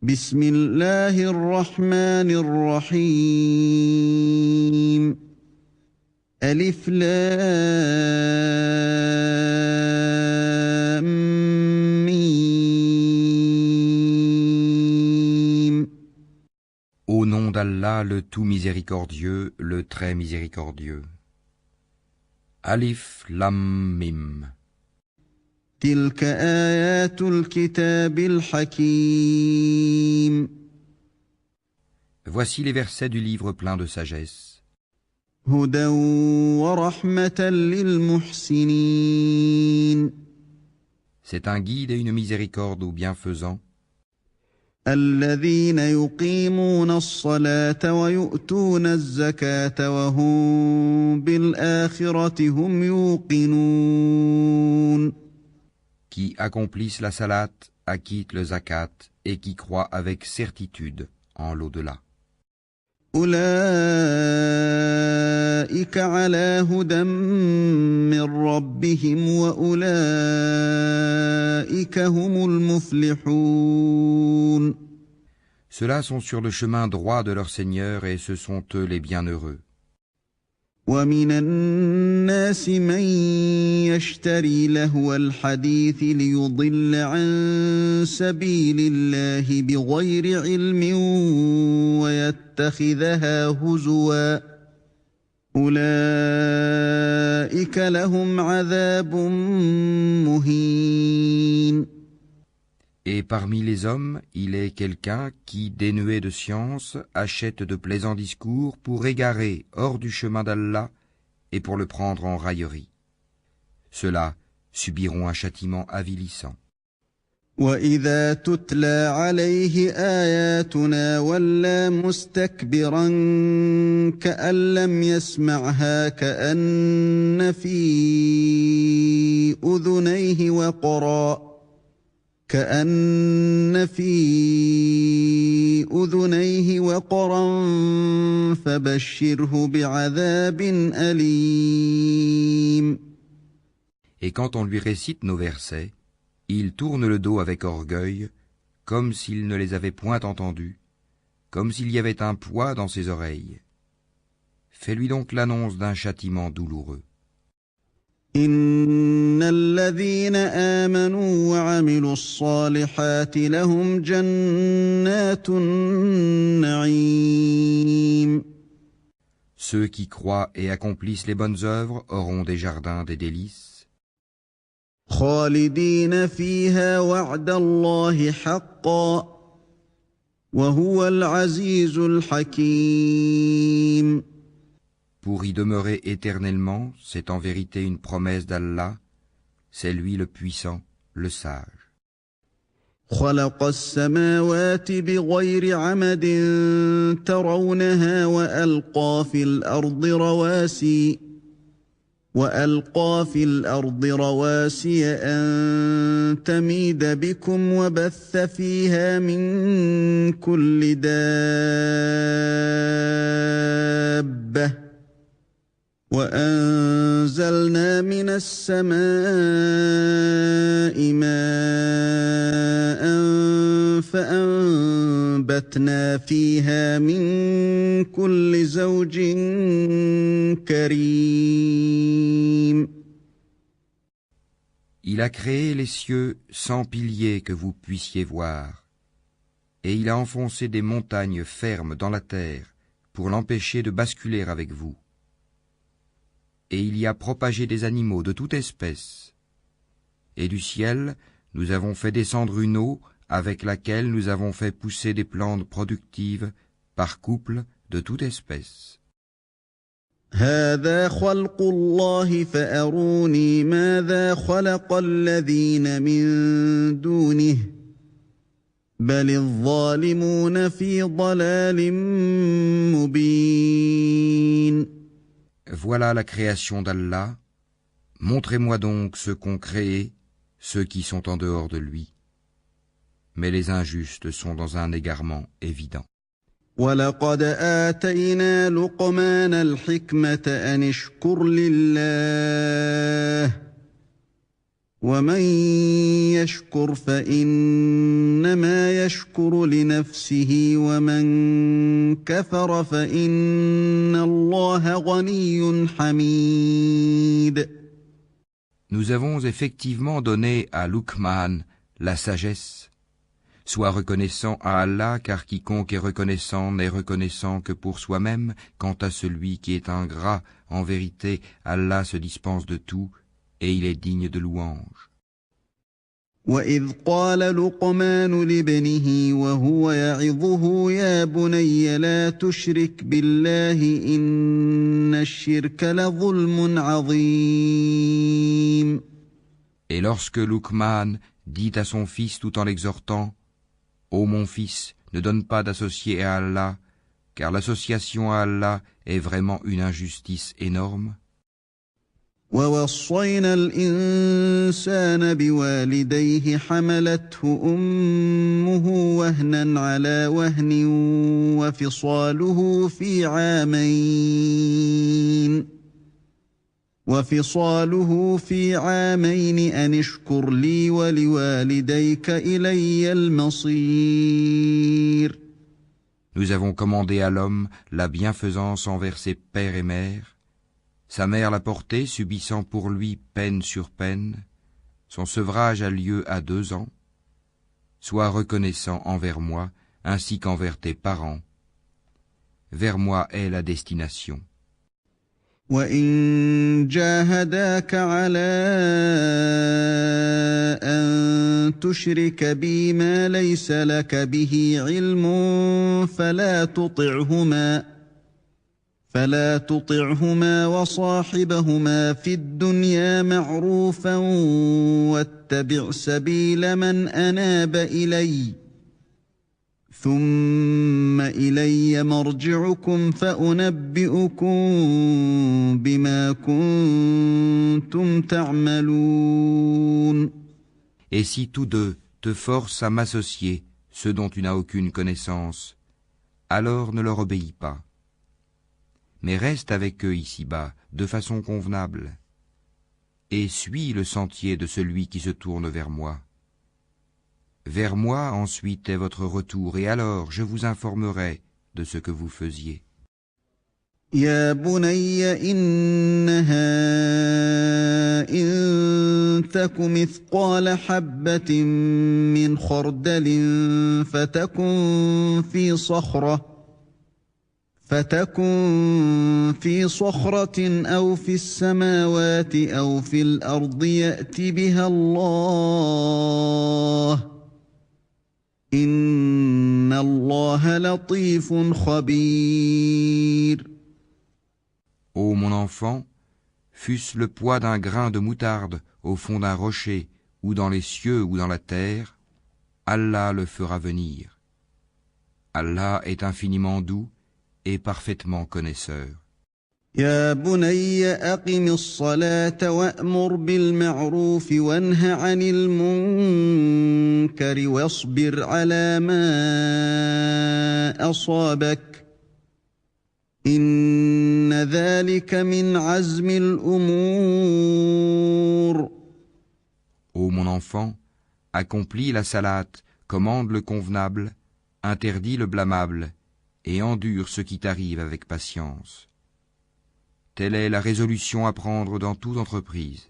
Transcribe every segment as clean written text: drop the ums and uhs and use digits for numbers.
بسم الله الرحمن الرحيم ألف لام ميم. Au nom d'Allah, le tout miséricordieux, le très miséricordieux. Alif Lam Mim. تلك آيات الكتاب الحكيم. Voici les versets du livre plein de sagesse. هدى ورحمة للمحسنين. C'est un guide et une miséricorde aux bienfaisants, الذين يقيمون الصلاة ويؤتون الزكاة وهم بالآخرة هم يوقنون. qui accomplissent la salat, acquittent le zakat et qui croient avec certitude en l'au-delà. أولئك على هدى من ربهم وأولئك هم المفلحون. Ceux-là sont sur le chemin droit de leur Seigneur et ce sont eux les bienheureux. ومن الناس من يشتري لهو الحديث ليضل عن سبيل الله بغير علم ويتخذها هزوا أولئك لهم عذاب مهين. Et parmi les hommes, il est quelqu'un qui, dénué de science, achète de plaisants discours pour égarer hors du chemin d'Allah et pour le prendre en raillerie. Ceux-là subiront un châtiment avilissant. وَإِذَا تُتْلَى عَلَيْهِ آيَاتُنَا وَلَّى مُسْتَكْبِرًا كَأَن لَّمْ يَسْمَعْهَا كَأَنَّ في أذنيه وقرا فبشره بعذاب أليم. Et quand on lui récite nos versets, il tourne le dos avec orgueil, comme s'il ne les avait point entendus, comme s'il y avait un poids dans ses oreilles. Fais-lui donc l'annonce d'un châtiment douloureux. إن الذين آمنوا وعملوا الصالحات لهم جنات النعيم. Ceux qui croient et accomplissent les bonnes œuvres auront des jardins des délices, خالدين فيها وعد الله حقا وهو العزيز الحكيم. pour y demeurer éternellement. C'est en vérité une promesse d'Allah, c'est lui le puissant, le sage. خلق السماوات بغير عمد ترونها وألقى في الأرض رواسي أن تميد بكم وبث فيها من كل دابة وأنزلنا من السماء ماء فأنبتنا فيها من كل زوج كريم. Il a créé les cieux sans piliers que vous puissiez voir, et il a enfoncé des montagnes fermes dans la terre pour l'empêcher de basculer avec vous. Et il y a propagé des animaux de toute espèce. Et du ciel, nous avons fait descendre une eau avec laquelle nous avons fait pousser des plantes productives par couple de toute espèce. هذا خلق الله فأروني ماذا خلق الذين من دونه بل الظالمون في ضلال مبين. Voilà la création d'Allah. Montrez-moi donc ceux qu'ont créé, ceux qui sont en dehors de lui. Mais les injustes sont dans un égarement évident. وَلَقَدْ آتَيْنَا لُقْمَانَ الْحِكْمَةَ أَنِ اشْكُرْ لِلَّهِ ومن يشكر فإنما يشكر لنفسه ومن كفر فإن الله غني حميد. Nous avons effectivement donné à Luqman la sagesse. Sois reconnaissant à Allah, car quiconque est reconnaissant n'est reconnaissant que pour soi-même. Quant à celui qui est ingrat, en vérité, Allah se dispense de tout, et il est digne de louange. وَإِذْ قَالَ لُقْمَانُ لِابْنِهِ وَهُوَ يَعِظُهُ يَا بُنَيَّ لَا تُشْرِكْ بِاللَّهِ إِنَّ الشِّرْكَ لَظُلْمٌ عَظِيمٌ. Et lorsque Luqman dit à son fils tout en l'exhortant, « Ô mon fils, ne donne pas d'associé à Allah, car l'association à Allah est vraiment une injustice énorme. » وَوَصَّيْنَا الْإِنسَانَ بِوَالِدَيْهِ حَمَلَتْهُ أُمُّهُ وَهْنًا عَلَى وَهْنٍ وَفِصَالُهُ فِي عَامَيْنِ أَنِ اشْكُرْ لِي وَلِوَالِدَيْكَ إِلَيَّ الْمَصِيرُ. Nous avons commandé à l'homme la bienfaisance envers ses pères et mères. Sa mère l'a porté, subissant pour lui peine sur peine. Son sevrage a lieu à 2 ans. Sois reconnaissant envers moi, ainsi qu'envers tes parents. Vers moi est la destination. وَإِن جَاهَدَاكَ عَلَىٰ أَن تُشْرِكَ بِي مَا لَيْسَ لَكَ بِهِ عِلْمٌ فَلَا تُطِعْهُمَا وَصَاحِبْهُمَا فِي الدُّنْيَا مَعْرُوفًا وَاتَّبِعْ سَبِيلَ مَنْ أَنَابَ إِلَيَّ ثُمَّ إِلَيَّ مَرْجِعُكُمْ فَأُنَبِّئُكُم بِمَا كُنتُمْ تَعْمَلُونَ. Et si tous deux te forcent à m'associer, ceux dont tu n'as aucune connaissance, alors ne leur obéis pas. Mais reste avec eux ici-bas, de façon convenable, et suis le sentier de celui qui se tourne vers moi. Vers moi ensuite est votre retour, et alors je vous informerai de ce que vous faisiez. يا بني إنها إن تك مثقال حبة من خردل فتكن في صخرة أو في السماوات أو في الأرض يأت بها الله إن الله لطيف خبير. Ô mon enfant, fût-ce le poids d'un grain de moutarde au fond d'un rocher, ou dans les cieux ou dans la terre, Allah le fera venir. Allah est infiniment doux et parfaitement connaisseur. يا بني أقم الصلاة وأمر بالمعروف وانه عن المنكر واصبر على ما أصابك إن ذلك من عزم الأمور. Ô mon enfant, accomplis la salate, commande le convenable, interdis le blâmable, et endure ce qui t'arrive avec patience. Telle est la résolution à prendre dans toute entreprise.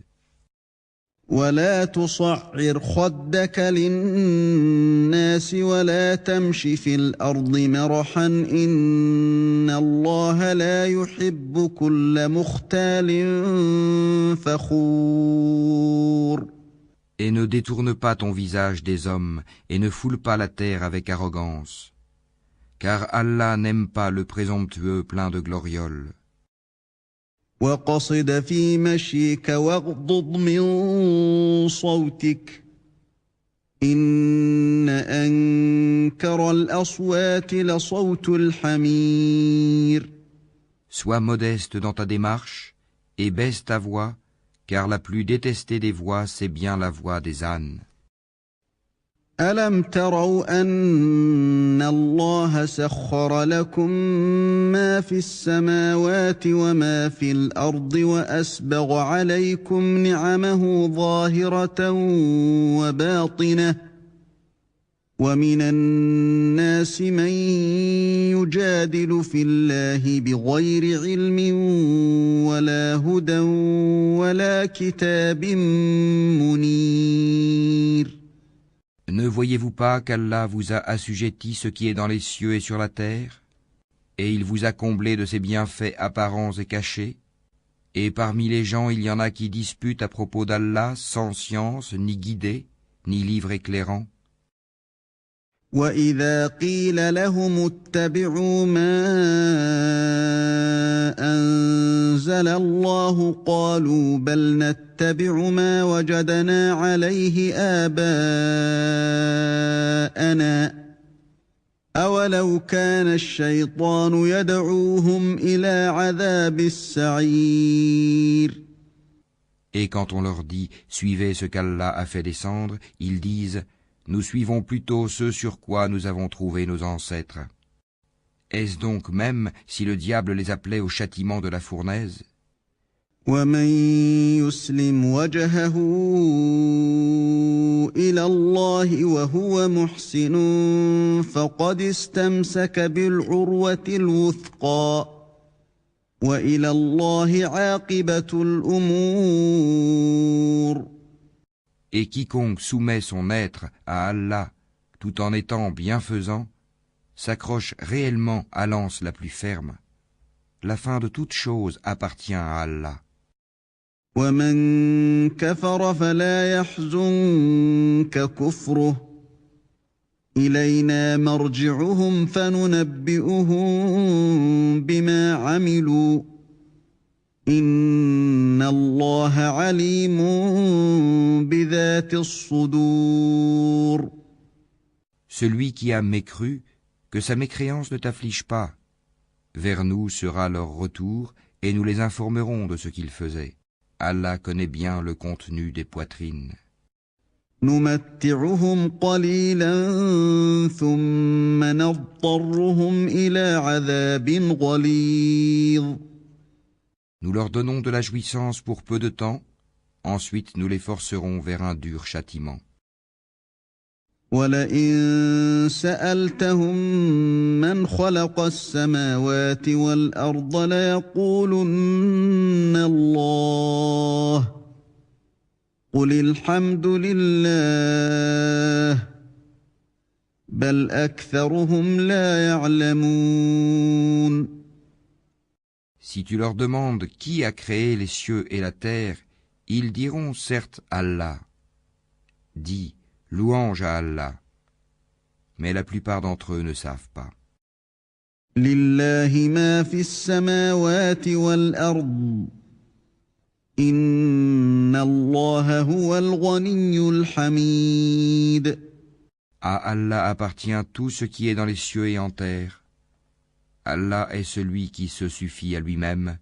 ولا تصعر خدك للناس ولا تمش في الأرض مرحا إن الله لا يحب كل مختال فخور. Et ne détourne pas ton visage des hommes, et ne foule pas la terre avec arrogance, car Allah n'aime pas le présomptueux plein de glorioles. وقصد في مشيك واغضض من صوتك إن أنكر الأصوات لصوت الحمير. Sois modeste dans ta démarche et baisse ta voix, car la plus détestée des voix, c'est bien la voix des ânes. ألم تروا أن الله سخر لكم ما في السماوات وما في الأرض وأسبغ عليكم نعمه ظاهرة وباطنة ومن الناس من يجادل في الله بغير علم ولا هدى ولا كتاب منير. Ne voyez-vous pas qu'Allah vous a assujetti ce qui est dans les cieux et sur la terre, et il vous a comblé de ses bienfaits apparents et cachés, et parmi les gens il y en a qui disputent à propos d'Allah sans science, ni guidée, ni livre éclairant. وَإِذَا قِيلَ لَهُمُ اتَّبِعُوا مَا أَنزَلَ اللَّهُ قَالُوا بَلْ نَتَّبِعُ مَا وَجَدْنَا عَلَيْهِ آبَاءَنَا أَوَلَوْ كَانَ الشَّيْطَانُ يَدْعُوهُمْ إِلَى عَذَابِ السَّعِيرِ. Et quand on leur dit « Suivez ce qu'Allah a fait descendre », ils disent « Nous suivons plutôt ce sur quoi nous avons trouvé nos ancêtres. » Est-ce donc même si le diable les appelait au châtiment de la fournaise? وَمَن يُسْلِمْ وَجْهَهُ إِلَى اللَّهِ وَهُوَ مُحْسِنٌ فَقَدِ اسْتَمْسَكَ بِالْعُرْوَةِ الْوُثْقَى وَإِلَى اللَّهِ عَاقِبَةُ الْأُمُورِ. Et quiconque soumet son être à Allah tout en étant bienfaisant s'accroche réellement à l'anse la plus ferme. La fin de toute chose appartient à Allah. وَمَن كَفَرَ فَلَا يَحْزُنكَ كُفْرُهُ إِلَيْنَا مَرْجِعُهُمْ فَنُنَبِّئُهُم بِمَا عَمِلُوا إِنَّ اللَّهَ عَلِيمٌ بِذَاتِ الصُّدُورِ. Celui qui a mécru, que sa mécréance ne t'afflige pas. Vers nous sera leur retour et nous les informerons de ce qu'ils faisaient. Allah connaît bien le contenu des poitrines. نُمَتِّعُهُمْ قَلِيلًا ثُمَّ نَضْطَرُّهُمْ إِلَى عَذَابٍ غَلِيظٍ. Nous leur donnons de la jouissance pour peu de temps, ensuite nous les forcerons vers un dur châtiment. وَلَئِن سَأَلْتَهُم مَّنْ خَلَقَ السَّمَاوَاتِ وَالْأَرْضَ لَيَقُولُنَّ اللَّهُ قُلِ الْحَمْدُ لِلَّهِ بَلْ أَكْثَرُهُمْ لَا يَعْلَمُونَ. Si tu leur demandes qui a créé les cieux et la terre, ils diront certes Allah. Dis, louange à Allah. Mais la plupart d'entre eux ne savent pas. لِلَّهِ مَا فِي السَّمَاوَاتِ وَالْأَرْضِ إِنَّ اللَّهَ هُوَ الْغَنِيُّ الْحَمِيدُ. À Allah appartient tout ce qui est dans les cieux et en terre. Allah est celui qui se suffit à lui-même.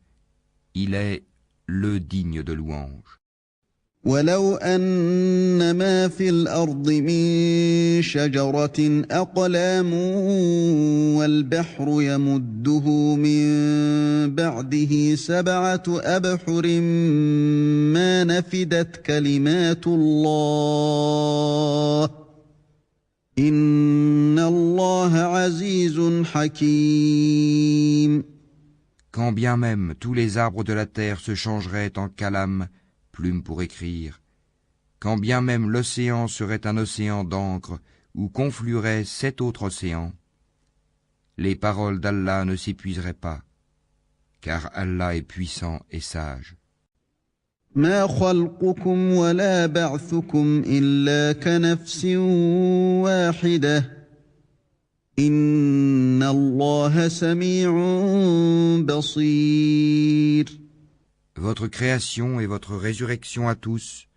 Il est le digne de louange. وَلَوْ أَنَّ مَا فِي الْأَرْضِ مِن شَجَرَةٍ أَقْلَامٌ وَالْبَحْرُ يَمُدُّهُ مِن بَعْدِهِ 7 أَبْحُرٍ مَّا نَفِدَتْ كَلِمَاتُ اللَّهِ إِنَّ اللَّهَ عَزِيزٌ حَكِيمٌ. Quand bien même tous les arbres de la terre se changeraient en calame, plume pour écrire, quand bien même l'océan serait un océan d'encre où conflueraient 7 autres océans, les paroles d'Allah ne s'épuiseraient pas, car Allah est puissant et sage. ما خلقكم ولا بعثكم إلا كنفس واحدة إن الله سميع بصير. Votre création et votre résurrection à tous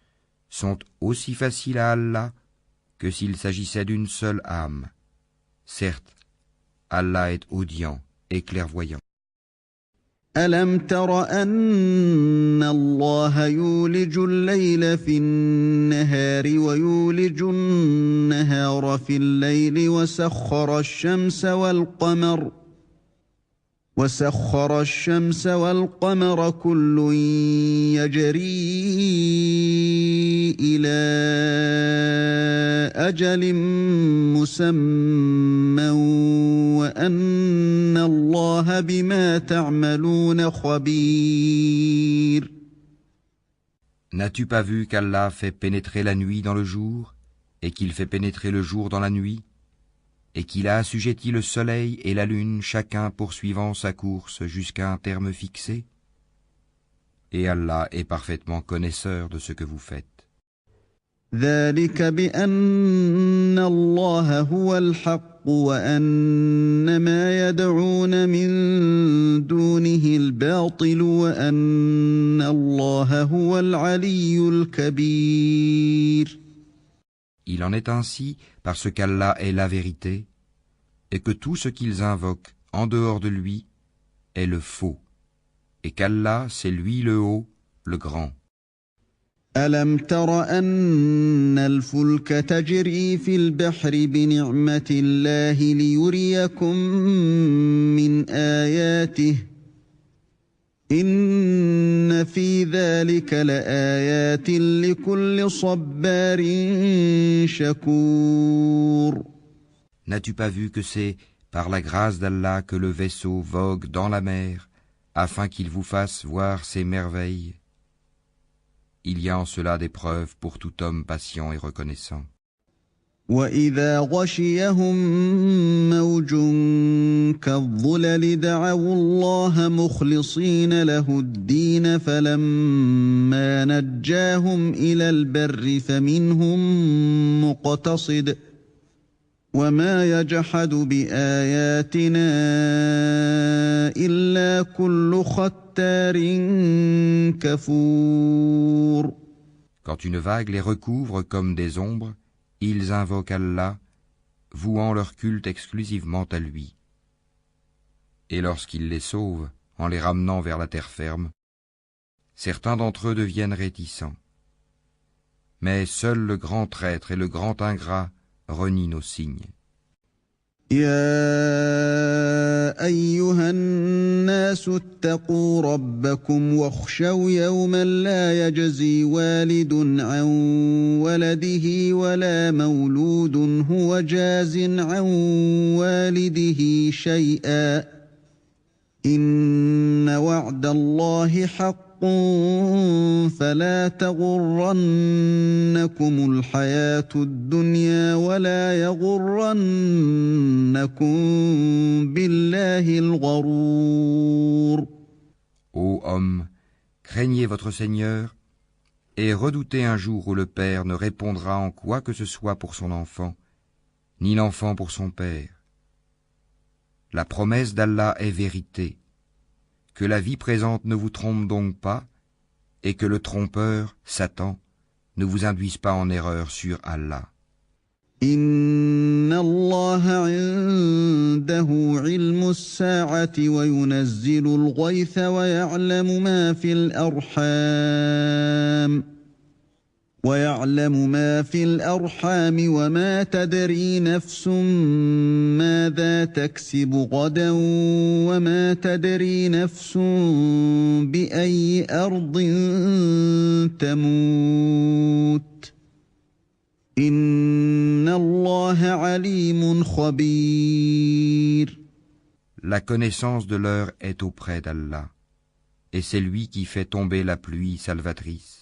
sont aussi faciles à Allah que s'il s'agissait d'une seule âme. Certes, Allah est audient et clairvoyant. ألم تر أن الله يولج الليل في النهار ويولج النهار في الليل وسخر الشمس والقمر كل يجري إلى أجل مسمى وأن الله بما تعملون خبير. N'as-tu pas vu qu'Allah fait pénétrer la nuit dans le jour, et qu'il fait pénétrer le jour dans la nuit, et qu'il a assujetti le soleil et la lune chacun poursuivant sa course jusqu'à un terme fixé? Et Allah est parfaitement connaisseur de ce que vous faites. ذلك بأن الله هو الحق وأن ما يدعون من دونه الباطل وأن الله هو العلي الكبير. Il en est ainsi parce qu'Allah est la vérité, et que tout ce qu'ils invoquent en dehors de lui est le faux, et qu'Allah c'est lui le haut, le grand. ألم تر أن الفلك تجري في البحر بنعمة الله ليريكم من آياته إن في ذلك لآيات لكل صبار شكور. N'as-tu pas vu que c'est par la grâce d'Allah que le vaisseau vogue dans la mer, afin qu'il vous fasse voir ses merveilles? Il y a en cela des preuves pour tout homme patient et reconnaissant. وَإِذَا غَشِيَهُم مَّوْجٌ كَالظُّلَلِ دَعَوُا اللَّهَ مُخْلِصِينَ لَهُ الدِّينَ فَلَمَّا نَجَّاهُمْ إِلَى الْبَرِّ فَمِنْهُم مُّقْتَصِدٌ وَمَا يَجْحَدُ بِآيَاتِنَا إِلَّا كُلُّ خَتَّارٍ كَفُورٍ. Quand une vague les recouvre comme des ombres, ils invoquent Allah, vouant leur culte exclusivement à lui. Et lorsqu'il les sauve, en les ramenant vers la terre ferme, certains d'entre eux deviennent réticents. Mais seul le grand traître et le grand ingrat renient nos signes. يا أيها الناس اتقوا ربكم واخشوا يوما لا يجزي والد عن ولده ولا مولود هو جاز عن والده شيئا إن وعد الله حق فلا تغرنكم الحياة الدنيا ولا يغرنكم بالله الغرور. Ô hommes, craignez votre Seigneur et redoutez un jour où le père ne répondra en quoi que ce soit pour son enfant, ni l'enfant pour son père. La promesse d'Allah est vérité. Que la vie présente ne vous trompe donc pas, et que le trompeur, Satan, ne vous induise pas en erreur sur Allah. إن الله عنده علم الساعة وينزل الغيث ويعلم ما في الأرحام وما تدري نفس ماذا تكسب غدا وما تدري نفس بأي أرض تموت إن الله عليم خبير. La connaissance de l'heure est auprès d'Allah, et c'est lui qui fait tomber la pluie salvatrice.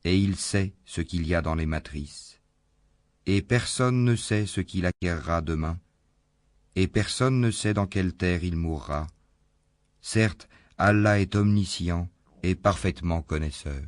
Et il sait ce qu'il y a dans les matrices. Et personne ne sait ce qu'il acquérera demain, et personne ne sait dans quelle terre il mourra. Certes, Allah est omniscient et parfaitement connaisseur.